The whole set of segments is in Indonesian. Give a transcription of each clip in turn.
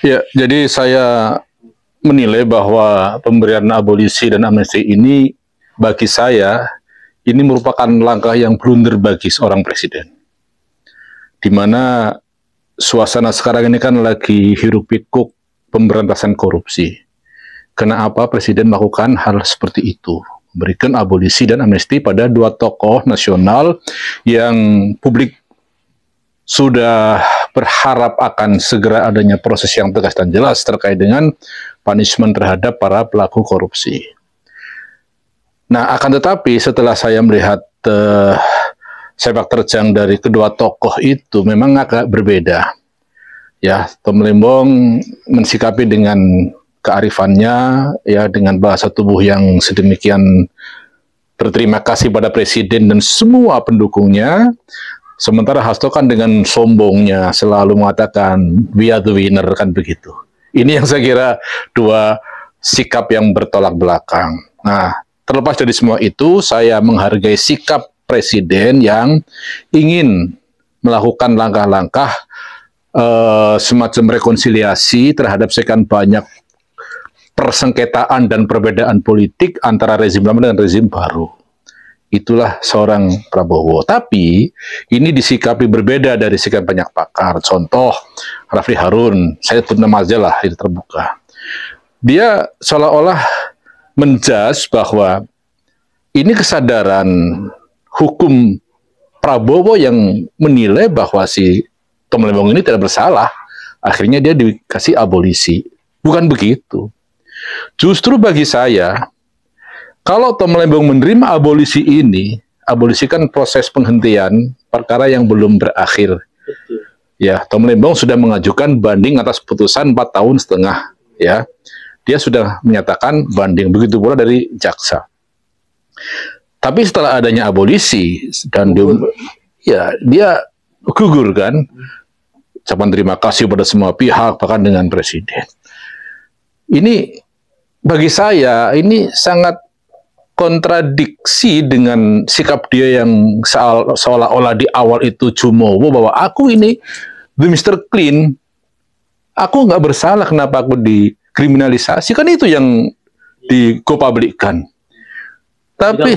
Ya, jadi saya menilai bahwa pemberian abolisi dan amnesti ini bagi saya ini merupakan langkah yang blunder bagi seorang presiden. Di mana suasana sekarang ini kan lagi hiruk pikuk pemberantasan korupsi. Kenapa presiden melakukan hal seperti itu? Memberikan abolisi dan amnesti pada dua tokoh nasional yang publik sudah berharap akan segera adanya proses yang tegas dan jelas terkait dengan punishment terhadap para pelaku korupsi. Nah, akan tetapi setelah saya melihat sepak terjang dari kedua tokoh itu memang agak berbeda. Ya, Tom Lembong mensikapi dengan kearifannya, ya, dengan bahasa tubuh yang sedemikian berterima kasih pada presiden dan semua pendukungnya. Sementara Hasto kan dengan sombongnya selalu mengatakan we are the winner, kan begitu. Ini yang saya kira dua sikap yang bertolak belakang. Nah, terlepas dari semua itu, saya menghargai sikap presiden yang ingin melakukan langkah-langkah semacam rekonsiliasi terhadap sekian banyak persengketaan dan perbedaan politik antara rezim lama dan rezim baru. Itulah seorang Prabowo. Tapi ini disikapi berbeda dari sikap banyak pakar. Contoh, Rafli Harun, saya tutup nama aja lah, itu terbuka. Dia seolah-olah menjudge bahwa ini kesadaran hukum Prabowo yang menilai bahwa si Tom Lembong ini tidak bersalah. Akhirnya dia dikasih abolisi. Bukan begitu. Justru bagi saya, kalau Tom Lembong menerima abolisi ini, abolisi kan proses penghentian perkara yang belum berakhir. Betul. Ya, Tom Lembong sudah mengajukan banding atas putusan 4,5 tahun. Ya, dia sudah menyatakan banding. Begitu pula dari jaksa. Tapi setelah adanya abolisi dan dia gugur kan, ucapan terima kasih pada semua pihak, bahkan dengan presiden. Ini bagi saya ini sangat kontradiksi dengan sikap dia yang seolah-olah di awal itu jumowo bahwa aku ini the Mr. Clean, aku nggak bersalah, kenapa aku dikriminalisasi, kan itu yang digopublikkan. Tapi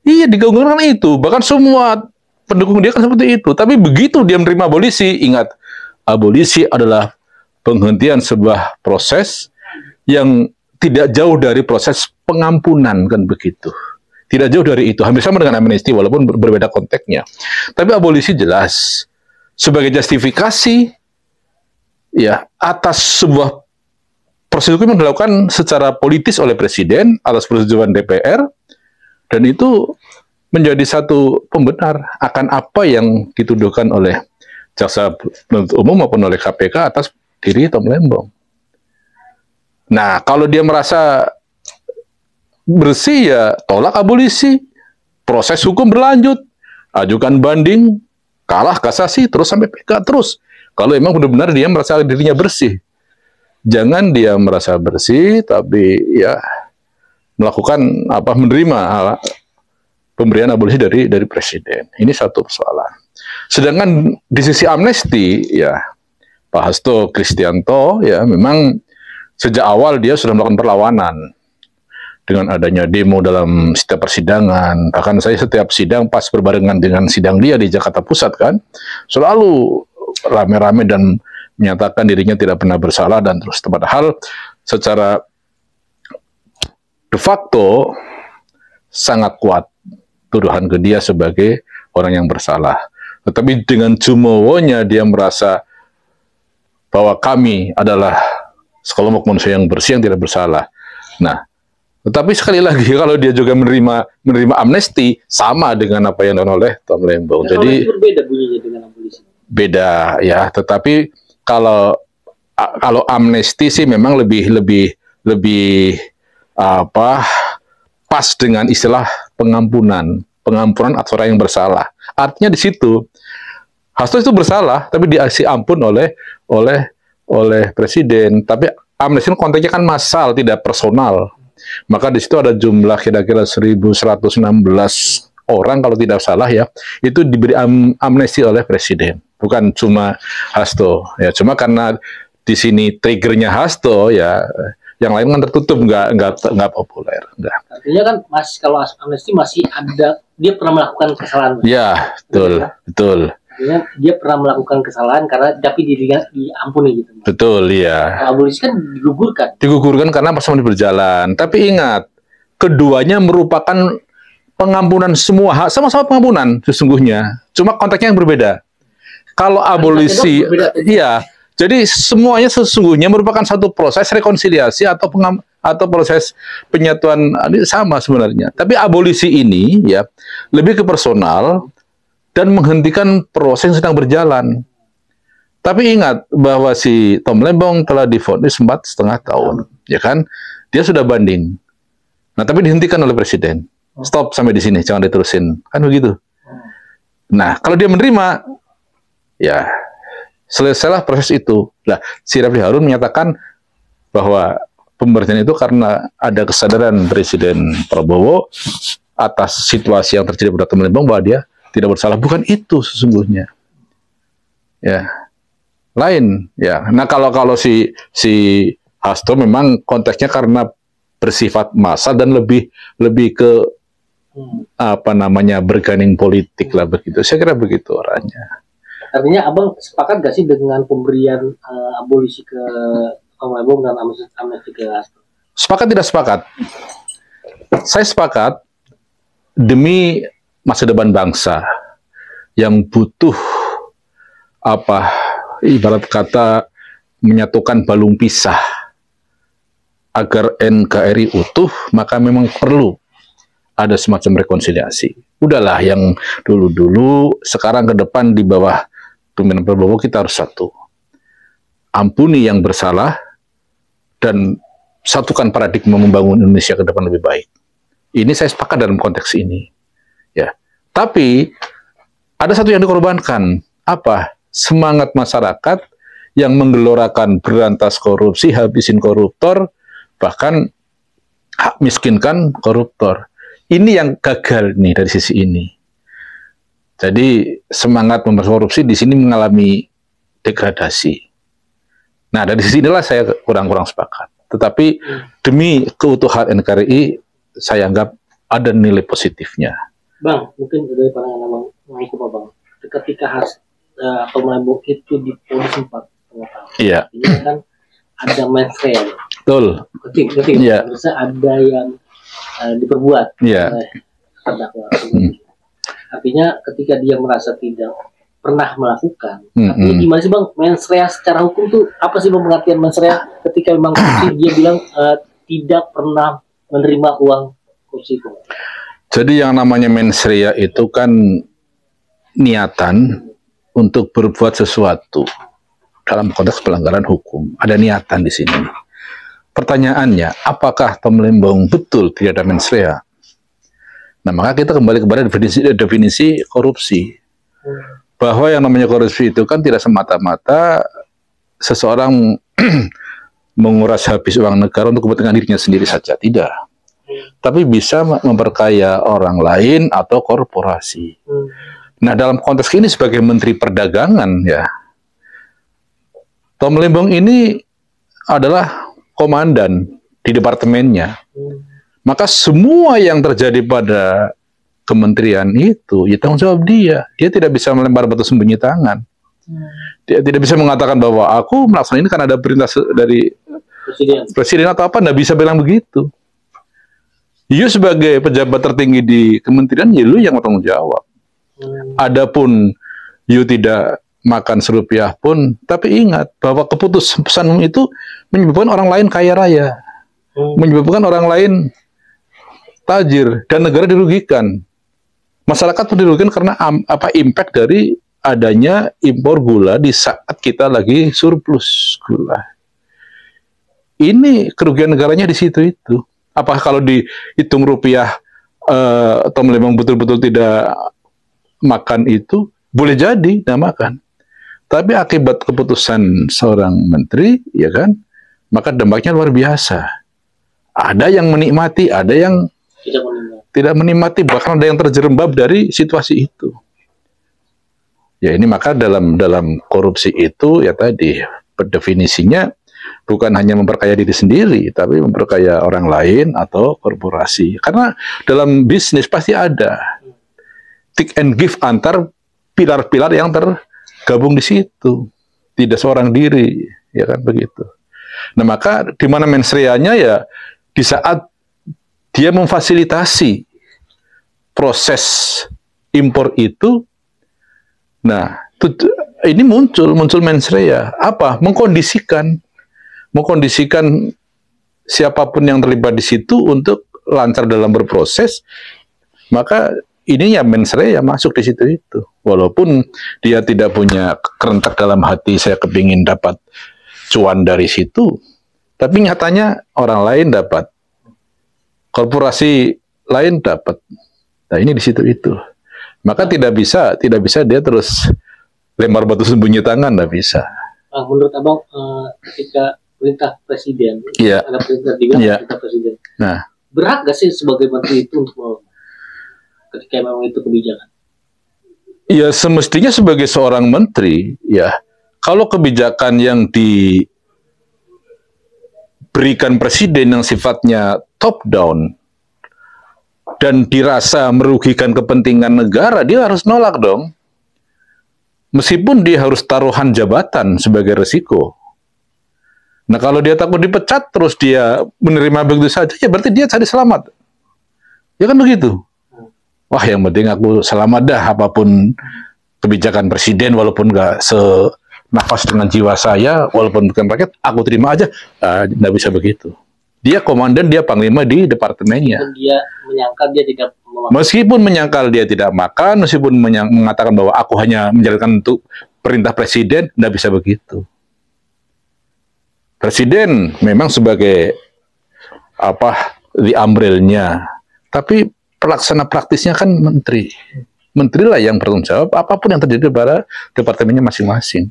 iya, digaungkan itu, bahkan semua pendukung dia kan seperti itu. Tapi begitu dia menerima abolisi, ingat, abolisi adalah penghentian sebuah proses yang tidak jauh dari proses pengampunan, kan begitu. Tidak jauh dari itu, hampir sama dengan amnesti walaupun berbeda konteksnya. Tapi abolisi jelas sebagai justifikasi ya atas sebuah proses hukum yang dilakukan secara politis oleh presiden atas persetujuan DPR, dan itu menjadi satu pembenar akan apa yang dituduhkan oleh jaksa penuntut umum maupun oleh KPK atas diri Tom Lembong. Nah, kalau dia merasa bersih, ya tolak abolisi, proses hukum berlanjut, ajukan banding, kalah kasasi, terus sampai PK terus. Kalau memang benar-benar dia merasa dirinya bersih, jangan dia merasa bersih tapi ya melakukan menerima pemberian abolisi dari presiden. Ini satu persoalan. Sedangkan di sisi amnesti, ya Pak Hasto Kristianto ya memang sejak awal dia sudah melakukan perlawanan dengan adanya demo dalam setiap persidangan. Bahkan saya setiap sidang pas berbarengan dengan sidang dia di Jakarta Pusat kan, selalu rame-rame dan menyatakan dirinya tidak pernah bersalah dan terus. Padahal secara de facto sangat kuat tuduhan ke dia sebagai orang yang bersalah. Tetapi dengan jumowonya dia merasa bahwa kami adalah sekelompok manusia yang bersih, yang tidak bersalah. Nah, tetapi sekali lagi kalau dia juga menerima amnesti sama dengan apa yang dilakukan oleh Tom Lembong. Jadi berbeda bunyinya dengan abolisi. Beda ya, tetapi kalau amnesti sih memang lebih pas dengan istilah pengampunan atas orang yang bersalah. Artinya di situ Hasto itu bersalah tapi dikasih ampun oleh presiden. Tapi amnesti konteksnya kan massal, tidak personal. Maka di situ ada jumlah kira-kira 1.116 orang kalau tidak salah ya, itu diberi amnesti oleh presiden, bukan cuma Hasto ya. Cuma karena di sini triggernya Hasto ya, yang lain kan tertutup, nggak populer. Enggak. Artinya kan kalau amnesti masih ada, dia pernah melakukan kesalahan. Ya, betul, betul. Artinya dia pernah melakukan kesalahan tapi dirinya diampuni gitu. Betul, ya. Abolisi kan digugurkan. Digugurkan karena pasal berjalan. Tapi ingat, keduanya merupakan pengampunan semua hak, sama-sama pengampunan sesungguhnya. Cuma konteksnya yang berbeda. Kalau abolisi, iya. Jadi semuanya sesungguhnya merupakan satu proses rekonsiliasi atau proses penyatuan, ini sama sebenarnya. Tapi abolisi ini ya lebih ke personal dan menghentikan proses yang sedang berjalan. Tapi ingat bahwa si Tom Lembong telah divonis 4,5 tahun, ya kan? Dia sudah banding. Nah, tapi dihentikan oleh presiden. Stop sampai di sini, jangan diterusin. Kan begitu. Nah, kalau dia menerima, ya selesailah proses itu. Nah, si Refli Harun menyatakan bahwa pemberhentian itu karena ada kesadaran Presiden Prabowo atas situasi yang terjadi pada Tom Lembong bahwa dia tidak bersalah. Bukan itu sesungguhnya. Ya, lain. Ya, nah kalau si Hasto memang konteksnya karena bersifat massal dan lebih ke berganing politik lah begitu. Saya kira begitu orangnya. Artinya abang sepakat gak sih dengan pemberian abolisi ke Tom Lembong dan amnesti ke Hasto? Sepakat tidak sepakat? Saya sepakat demi masa depan bangsa yang butuh ibarat kata menyatukan balung pisah agar NKRI utuh, maka memang perlu ada semacam rekonsiliasi. Udahlah yang dulu-dulu, sekarang ke depan di bawah pimpinan Prabowo kita harus satu. Ampuni yang bersalah dan satukan paradigma membangun Indonesia ke depan lebih baik. Ini saya sepakat dalam konteks ini. Ya. Tapi ada satu yang dikorbankan. Apa? Semangat masyarakat yang menggelorakan berantas korupsi, habisin koruptor, bahkan hak miskinkan koruptor. Ini yang gagal nih dari sisi ini. Jadi semangat memberantas korupsi di sini mengalami degradasi. Nah, dari sisi inilah saya kurang sepakat. Tetapi demi keutuhan NKRI, saya anggap ada nilai positifnya. Bang, mungkin dari pandangan abang, itu Bang, ketika Tom Lembong itu diponis 4,5 tahun. Iya. Ini kan ada mensreanya. Betul. Ketika iya. Ada yang diperbuat oleh terdakwa. Artinya ketika dia merasa tidak pernah melakukan, artinya gimana sih Bang mensrea secara hukum tuh apa sih Bang pengertian mensrea ketika memang dia bilang tidak pernah menerima uang kursi itu? Jadi yang namanya mensrea itu kan niatan untuk berbuat sesuatu dalam konteks pelanggaran hukum. Ada niatan di sini. Pertanyaannya, apakah Tom Lembong betul tidak ada mensrea? Nah, maka kita kembali kepada definisi korupsi. Bahwa yang namanya korupsi itu kan tidak semata-mata seseorang menguras habis uang negara untuk kepentingan dirinya sendiri saja. Tidak. Tapi bisa memperkaya orang lain atau korporasi. Nah, dalam konteks ini sebagai Menteri Perdagangan, ya, Tom Lembong ini adalah komandan di departemennya. Maka semua yang terjadi pada kementerian itu, ya tanggung jawab dia. Dia tidak bisa melempar batu sembunyi tangan. Dia tidak bisa mengatakan bahwa aku melaksanakan ini karena ada perintah dari presiden atau apa, nggak bisa bilang begitu. You sebagai pejabat tertinggi di kementerian, ya lu yang bertanggung jawab. Adapun you tidak makan serupiah pun, tapi ingat bahwa keputusan itu menyebabkan orang lain kaya raya, menyebabkan orang lain tajir dan negara dirugikan. Masyarakat pun dirugikan karena impact dari adanya impor gula di saat kita lagi surplus gula. Ini kerugian negaranya di situ itu. Apakah kalau dihitung rupiah Tom Lembong betul-betul tidak makan itu? Boleh jadi tidak makan. Tapi akibat keputusan seorang menteri, ya kan, maka dampaknya luar biasa. Ada yang menikmati, ada yang tidak menikmati, bahkan ada yang terjerembab dari situasi itu. Ya ini maka dalam korupsi itu ya tadi definisinya bukan hanya memperkaya diri sendiri, tapi memperkaya orang lain atau korporasi. Karena dalam bisnis pasti ada take and give antar pilar-pilar yang tergabung di situ. Tidak seorang diri, ya kan begitu. Nah, maka di mana mens rea-nya ya di saat dia memfasilitasi proses impor itu. Nah, ini muncul mens rea. Apa? Mengkondisikan siapapun yang terlibat di situ untuk lancar dalam berproses. Maka ini ya mens rea masuk di situ itu. Walaupun dia tidak punya kerentak dalam hati saya kepingin dapat cuan dari situ, tapi nyatanya orang lain dapat, korporasi lain dapat. Nah, ini di situ itu. Maka tidak bisa dia terus lempar batu sembunyi tangan, tidak bisa. Menurut Abang, ketika perintah presiden, ada perintah perintah presiden. Nah, berhak gak sih sebagai menteri itu untuk ketika memang itu kebijakan? Ya semestinya sebagai seorang menteri, ya kalau kebijakan yang diberikan presiden yang sifatnya top down dan dirasa merugikan kepentingan negara, dia harus nolak dong. Meskipun dia harus taruhan jabatan sebagai resiko. Nah, kalau dia takut dipecat, terus dia menerima begitu saja, ya berarti dia cari selamat. Ya kan begitu? Wah, yang penting aku selamat dah, apapun kebijakan presiden, walaupun nggak senafas dengan jiwa saya, walaupun bukan rakyat, aku terima aja. Nggak bisa begitu. Dia komandan, dia panglima di departemennya. Dia menyangkal dia tidak memakan. Meskipun menyangkal dia tidak makan, meskipun mengatakan bahwa aku hanya menjalankan untuk perintah presiden, nggak bisa begitu. Presiden memang sebagai the umbrella-nya, tapi pelaksana praktisnya kan menteri. Menteri lah yang bertanggung jawab apapun yang terjadi pada departemennya masing-masing.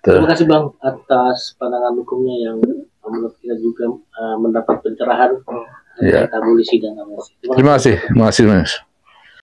Terima kasih Bang atas pandangan hukumnya yang menurut kita juga mendapat pencerahan tentang abolisi dan amnesti. Terima kasih Mas.